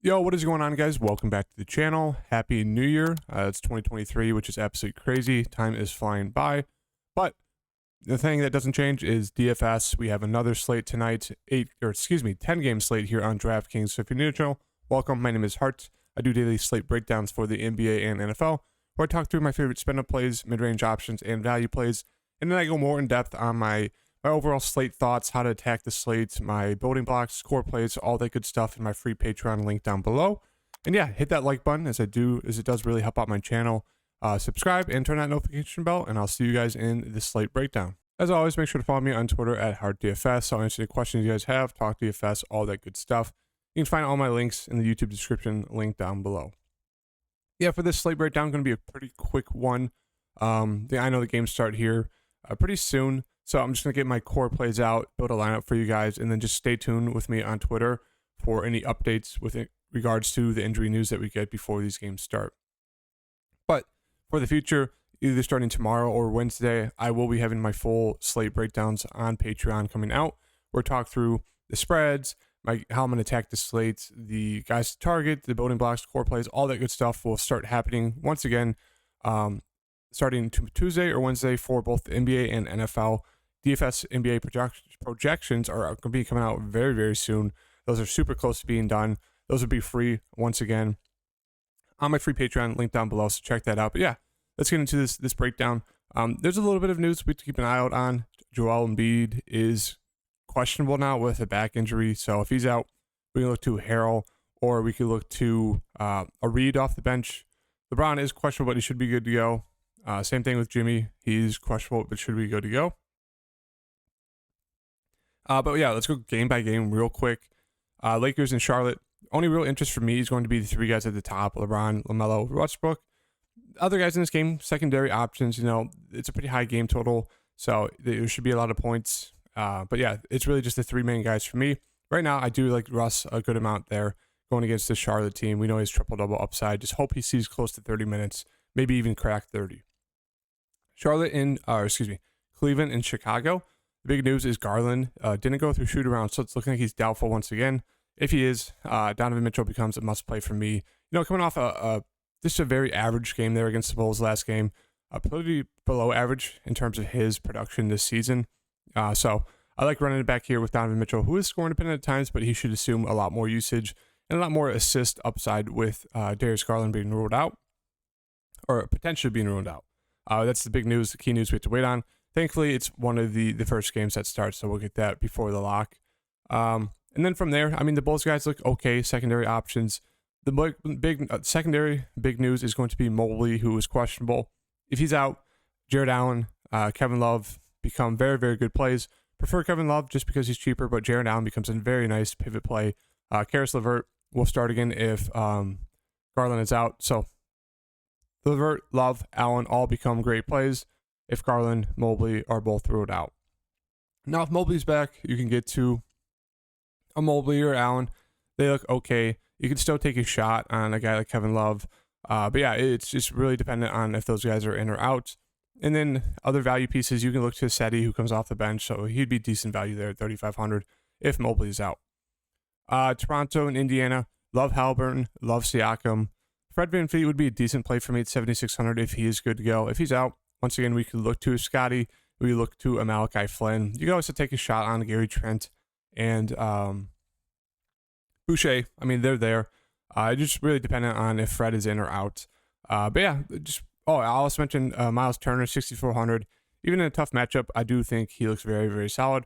Yo, what is going on, guys? Welcome back to the channel. Happy New Year. It's 2023, which is absolutely crazy. Time is flying by. But the thing that doesn't change is DFS. We have another slate tonight, 10-game slate here on DraftKings. So if you're new to the channel, welcome. My name is Hart. I do daily slate breakdowns for the NBA and NFL, where I talk through my favorite spin-up plays, mid-range options, and value plays. And then I go more in depth on my overall slate thoughts, how to attack the slate, my building blocks, core plays, all that good stuff in my free Patreon link down below. And yeah, hit that like button as it does really help out my channel. Subscribe and turn that notification bell, and I'll see you guys in the slate breakdown. As always, make sure to follow me on Twitter at HeartDFS. I'll answer any questions you guys have, talk DFS, all that good stuff. You can find all my links in the YouTube description link down below. Yeah, for this slate breakdown, going to be a pretty quick one. I know the games start here pretty soon. So I'm just going to get my core plays out, build a lineup for you guys, and then just stay tuned with me on Twitter for any updates with regards to the injury news that we get before these games start. But for the future, either starting tomorrow or Wednesday, I will be having my full slate breakdowns on Patreon coming out. We'll talk through the spreads, how I'm going to attack the slate, the guys to target, the building blocks, core plays, all that good stuff will start happening once again, starting Tuesday or Wednesday for both the NBA and NFL. DFS NBA projections are going to be coming out very, very soon. Those are super close to being done. Those will be free once again on my free Patreon link down below, so check that out. But yeah, let's get into this breakdown. There's a little bit of news we have to keep an eye out on. Joel Embiid is questionable now with a back injury, so if he's out, we can look to Harrell, or we could look to a Reed off the bench. LeBron is questionable, but he should be good to go. Same thing with Jimmy. He's questionable, but should be good to go. But yeah, let's go game by game real quick. Lakers and Charlotte. Only real interest for me is going to be the three guys at the top: LeBron, LaMelo, Westbrook. Other guys in this game, secondary options. You know, it's a pretty high game total, so there should be a lot of points. But yeah, it's really just the three main guys for me right now. I do like Russ a good amount there going against the Charlotte team. We know he's triple-double upside. Just hope he sees close to 30 minutes, maybe even crack 30. Cleveland and Chicago. The big news is Garland didn't go through shoot around, so it's looking like he's doubtful once again. If he is, Donovan Mitchell becomes a must play for me. You know, coming off just a very average game there against the Bulls last game, pretty below average in terms of his production this season. So I like running it back here with Donovan Mitchell, who is scoring dependent at times, but he should assume a lot more usage and a lot more assist upside with Darius Garland being ruled out, or potentially being ruled out. That's the big news, the key news we have to wait on. Thankfully, it's one of the first games that starts, so we'll get that before the lock. And then from there, I mean, the Bulls guys look okay. Secondary options. The big secondary big news is going to be Mobley, who is questionable. If he's out, Jared Allen, Kevin Love become very, very good plays. Prefer Kevin Love just because he's cheaper, but Jared Allen becomes a very nice pivot play. Karis LeVert will start again if Garland is out. So LeVert, Love, Allen all become great plays if Garland, Mobley are both ruled out. Now, if Mobley's back, you can get to a Mobley or Allen. They look okay. You can still take a shot on a guy like Kevin Love. But yeah, it's just really dependent on if those guys are in or out. And then other value pieces, you can look to Seti, who comes off the bench. So he'd be decent value there at 3,500 if Mobley is out. Toronto and Indiana, love Haliburton, love Siakam. Fred VanVleet would be a decent play for me at 7,600 if he is good to go. If he's out, once again, we could look to Scotty. We look to a Malachi Flynn. You can also take a shot on Gary Trent and Boucher. I mean, they're there. Just really dependent on if Fred is in or out. But yeah, I also mentioned Miles Turner, 6,400. Even in a tough matchup, I do think he looks very, very solid.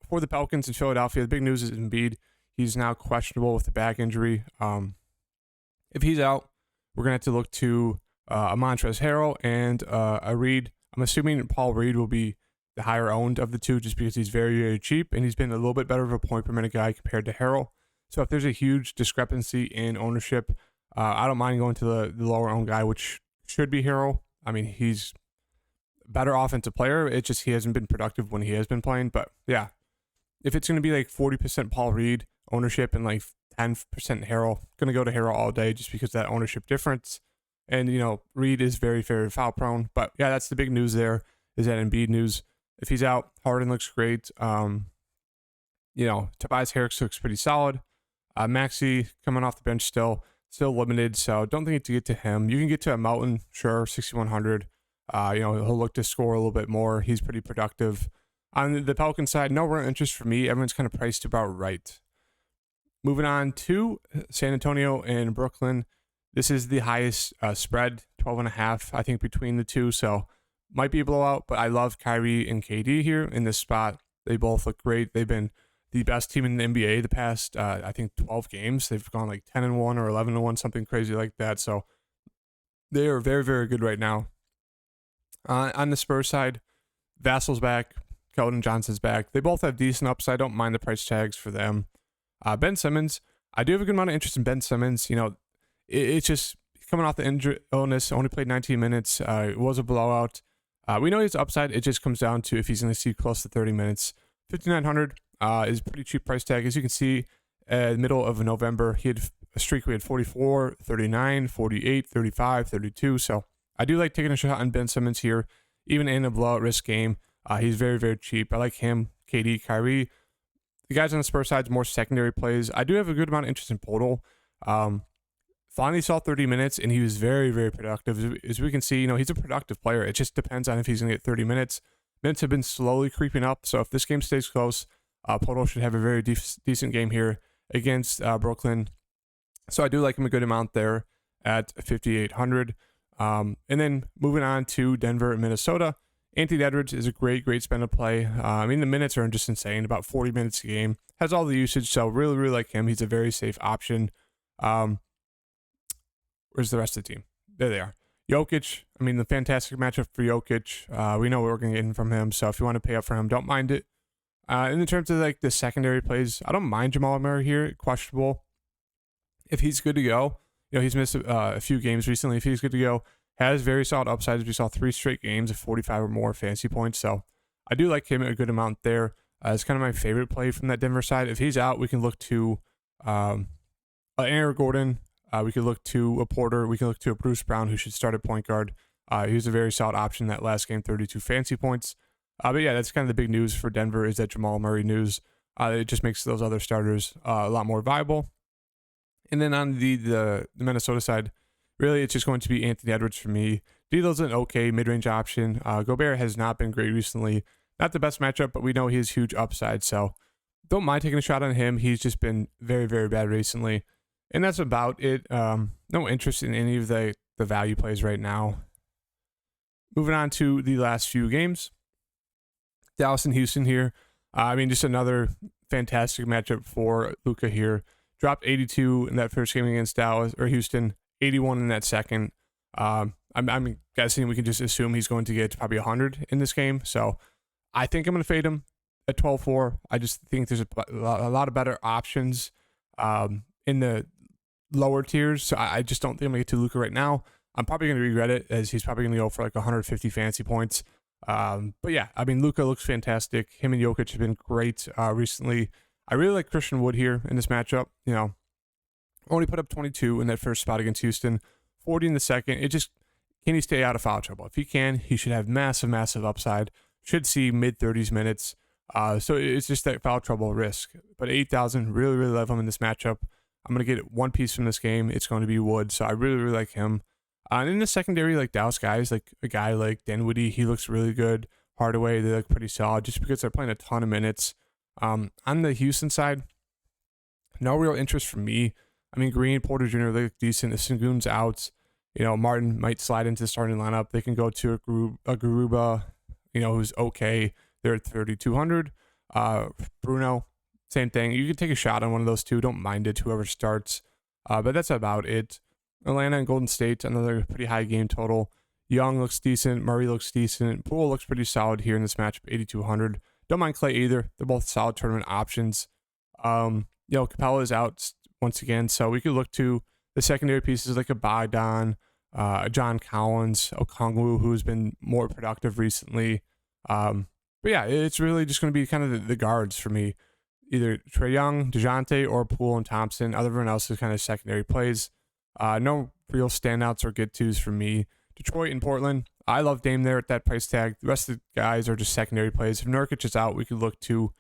For the Pelicans in Philadelphia, the big news is Embiid. He's now questionable with the back injury. If he's out, we're going to have to look to a Montrezl Harrell and a Reed. I'm assuming Paul Reed will be the higher owned of the two just because he's very, very cheap, and he's been a little bit better of a point per minute guy compared to Harrell. So if there's a huge discrepancy in ownership, I don't mind going to the lower owned guy, which should be Harrell. I mean, he's a better offensive player. It's just he hasn't been productive when he has been playing. But yeah, if it's going to be like 40% Paul Reed ownership and like 10% Harrell, going to go to Harrell all day just because of that ownership difference. And, you know, Reed is very, very foul prone. But yeah, that's the big news there, is that Embiid news. If he's out, Harden looks great. You know, Tobias Harris looks pretty solid. Maxey coming off the bench still limited, so don't think to get to him. You can get to a Mountain, sure, 6,100. He'll look to score a little bit more. He's pretty productive. On the Pelican side, no real interest for me. Everyone's kind of priced about right. Moving on to San Antonio and Brooklyn. This is the highest spread, 12.5, I think, between the two. So might be a blowout, but I love Kyrie and KD here in this spot. They both look great. They've been the best team in the NBA the past, I think, 12 games. They've gone like 10-1 or 11-1, something crazy like that. So they are very, very good right now. On the Spurs side, Vassal's back. Keldon Johnson's back. They both have decent upside. I don't mind the price tags for them. Ben Simmons, I do have a good amount of interest in Ben Simmons. It's just coming off the illness, only played 19 minutes. It was a blowout. We know he's upside. It just comes down to if he's going to see close to 30 minutes. 5,900 is a pretty cheap price tag. As you can see, middle of November, he had a streak. We had 44, 39, 48, 35, 32. So I do like taking a shot on Ben Simmons here, even in a blowout risk game. He's very, very cheap. I like him, KD, Kyrie. The guys on the Spurs side, more secondary plays. I do have a good amount of interest in Podol. Finally saw 30 minutes, and he was very, very productive. As we can see, he's a productive player. It just depends on if he's going to get 30 minutes. Minutes have been slowly creeping up, so if this game stays close, Podol should have a very decent game here against Brooklyn. So I do like him a good amount there at 5,800. And then moving on to Denver and Minnesota. Anthony Edwards is a great spend to play. The minutes are just insane, about 40 minutes a game. Has all the usage, so really, really like him. He's a very safe option. Where's the rest of the team? There they are. Jokic, the fantastic matchup for Jokic. We know what we're going to get from him, so if you want to pay up for him, don't mind it. In terms of the secondary plays, I don't mind Jamal Murray here. Questionable. If he's good to go, he's missed a few games recently. If he's good to go, has very solid upsides. We saw 3 straight games of 45 or more fantasy points. So I do like him a good amount there. It's kind of my favorite play from that Denver side. If he's out, we can look to Aaron Gordon. We could look to a Porter. We can look to a Bruce Brown, who should start at point guard. He was a very solid option that last game, 32 fantasy points. But yeah, that's kind of the big news for Denver is that Jamal Murray news. It just makes those other starters a lot more viable. And then on the Minnesota side, really, it's just going to be Anthony Edwards for me. D'Lo's an okay mid-range option. Gobert has not been great recently. Not the best matchup, but we know he has huge upside, so don't mind taking a shot on him. He's just been very, very bad recently. And that's about it. No interest in any of the value plays right now. Moving on to the last few games. Dallas and Houston here. Just another fantastic matchup for Luka here. Dropped 82 in that first game against Houston. 81 in that second. I'm guessing we can just assume he's going to get probably 100 in this game. So I think I'm going to fade him at 12-4. I just think there's a lot of better options in the lower tiers. So I just don't think I'm going to get to Luka right now. I'm probably going to regret it as he's probably going to go for like 150 fantasy points. But yeah, Luka looks fantastic. Him and Jokic have been great recently. I really like Christian Wood here in this matchup. Only put up 22 in that first spot against Houston, 40 in the second. Can he stay out of foul trouble? If he can, he should have massive upside. Should see mid-30s minutes. So it's just that foul trouble risk. But 8,000, really, really love him in this matchup. I'm going to get one piece from this game. It's going to be Wood. So I really, really like him. And in the secondary, like Dallas guys, like a guy like Dinwiddie, he looks really good. Hardaway, they look pretty solid just because they're playing a ton of minutes. On the Houston side, no real interest from me. Green, Porter Jr., they look decent. If Sengun's out, Martin might slide into the starting lineup. They can go to a Garuba, who's okay. They're at 3,200. Bruno, same thing. You can take a shot on one of those two. Don't mind it, whoever starts. But that's about it. Atlanta and Golden State, another pretty high game total. Young looks decent. Murray looks decent. Poole looks pretty solid here in this matchup, 8,200. Don't mind Clay either. They're both solid tournament options. Capella is out once again, so we could look to the secondary pieces like a Bogdan, John Collins, Okongwu, who's been more productive recently. But yeah, it's really just going to be kind of the guards for me. Either Trae Young, DeJounte, or Poole and Thompson. Everyone else is kind of secondary plays. No real standouts or get-tos for me. Detroit and Portland, I love Dame there at that price tag. The rest of the guys are just secondary plays. If Nurkic is out, we could look to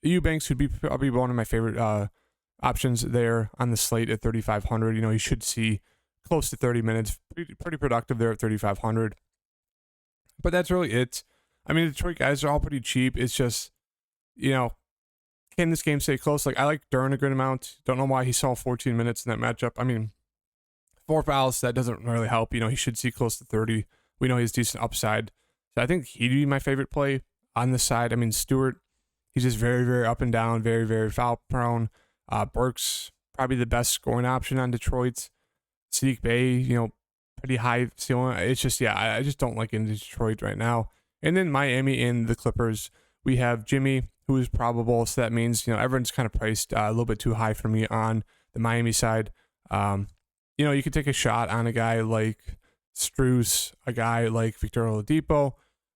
Eubanks, who'd be probably one of my favorite options there on the slate at 3,500. You know, he should see close to 30 minutes. Pretty productive there at 3,500. But that's really it. I mean, the Detroit guys are all pretty cheap. It's just, you know, can this game stay close? Like, I like Dern a good amount. Don't know why he saw 14 minutes in that matchup. I mean, 4 fouls, that doesn't really help. You know, he should see close to 30. We know he has decent upside. So I think he'd be my favorite play on this side. I mean, Stewart, he's just very, very up and down, very, very foul prone. Burks, probably the best scoring option on Detroit. Sadiq Bey, you know, pretty high ceiling. It's just, yeah, I just don't like in Detroit right now. And then Miami and the Clippers, we have Jimmy, who is probable. So that means, you know, everyone's kind of priced a little bit too high for me on the Miami side. You know, you could take a shot on a guy like Strus, a guy like Victor Oladipo.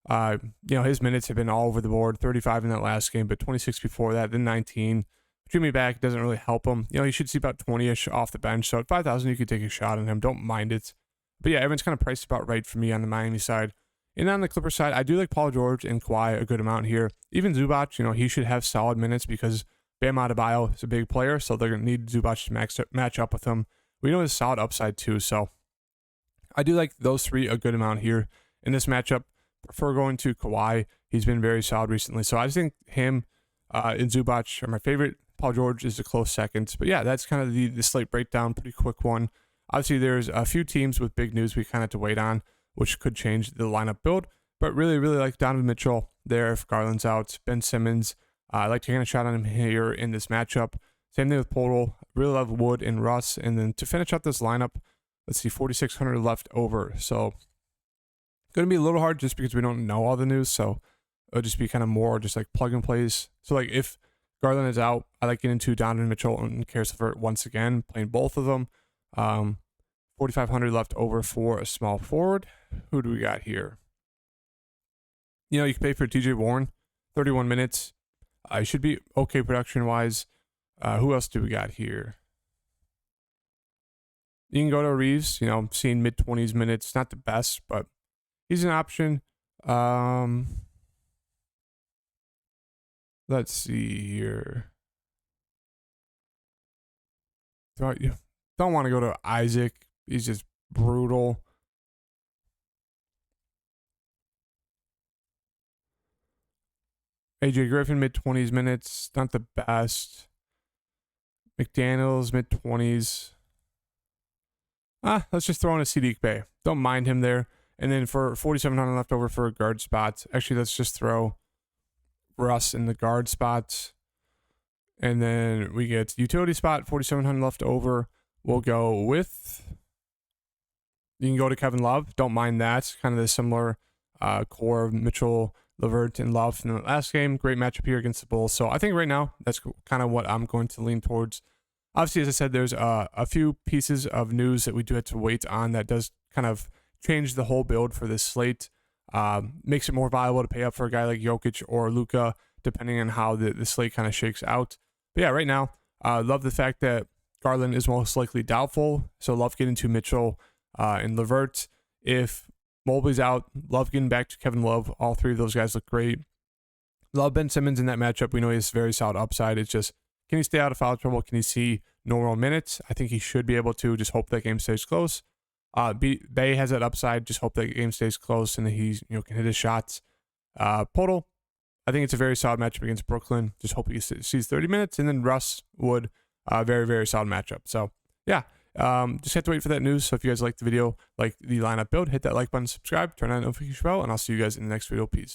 You know, his minutes have been all over the board, 35 in that last game, but 26 before that, then 19. Jimmy back doesn't really help him. You know, he should see about 20-ish off the bench. So at 5,000, you could take a shot on him. Don't mind it. But yeah, everyone's kind of priced about right for me on the Miami side. And on the Clippers side, I do like Paul George and Kawhi a good amount here. Even Zubac, you know, he should have solid minutes because Bam Adebayo is a big player, so they're going to need Zubac to match up with him. We know his solid upside too, so I do like those three a good amount here in this matchup. Prefer going to Kawhi. He's been very solid recently, so I just think him and Zubac are my favorite. Paul George is a close second. But yeah, that's kind of the slate breakdown, pretty quick one. Obviously, there's a few teams with big news we kind of have to wait on, which could change the lineup build. But really, really like Donovan Mitchell there if Garland's out. Ben Simmons, I like taking a shot on him here in this matchup. Same thing with Portal. Really love Wood and Russ. And then to finish up this lineup, let's see, 4,600 left over. So going to be a little hard just because we don't know all the news. So it'll just be kind of more just like plug and plays. So like if Garland is out, I like getting into Donovan Mitchell and Caris LeVert once again, playing both of them. 4,500 left over for a small forward. Who do we got here? You know, you can pay for TJ Warren, 31 minutes. I should be okay production-wise. Who else do we got here? You can go to Reeves. You know, I'm seeing mid-20s minutes. Not the best, but he's an option. Let's see here. Don't want to go to Isaac. He's just brutal. AJ Griffin, mid-20s minutes. Not the best. McDaniels, mid-20s. Let's just throw in a Sadiq Bey. Don't mind him there. And then for 4,700 left over for a guard spot. Actually, let's just throw Russ in the guard spot. And then we get utility spot, 4,700 left over. We'll go with, you can go to Kevin Love. Don't mind that. Kind of the similar core of Mitchell, LeVert, and Love in the last game. Great matchup here against the Bulls. So I think right now, that's kind of what I'm going to lean towards. Obviously, as I said, there's a few pieces of news that we do have to wait on that does kind of change the whole build for this slate. Makes it more viable to pay up for a guy like Jokic or Luka, depending on how the slate kind of shakes out. But yeah, right now, love the fact that Garland is most likely doubtful, so love getting to Mitchell and LeVert. If Mobley's out, love getting back to Kevin Love. All three of those guys look great. Love Ben Simmons in that matchup. We know he has very solid upside. It's just, can he stay out of foul trouble? Can he see normal minutes? I think he should be able to. Just hope that game stays close. Bay has that upside. Just hope that game stays close and that he's, you know, can hit his shots. Podol, I think it's a very solid matchup against Brooklyn. Just hope he sees 30 minutes. And then Russ Wood, very, very solid matchup. So yeah, just have to wait for that news. So if you guys like the video, like the lineup build, hit that like button, subscribe, turn on the notification bell, and I'll see you guys in the next video. Peace.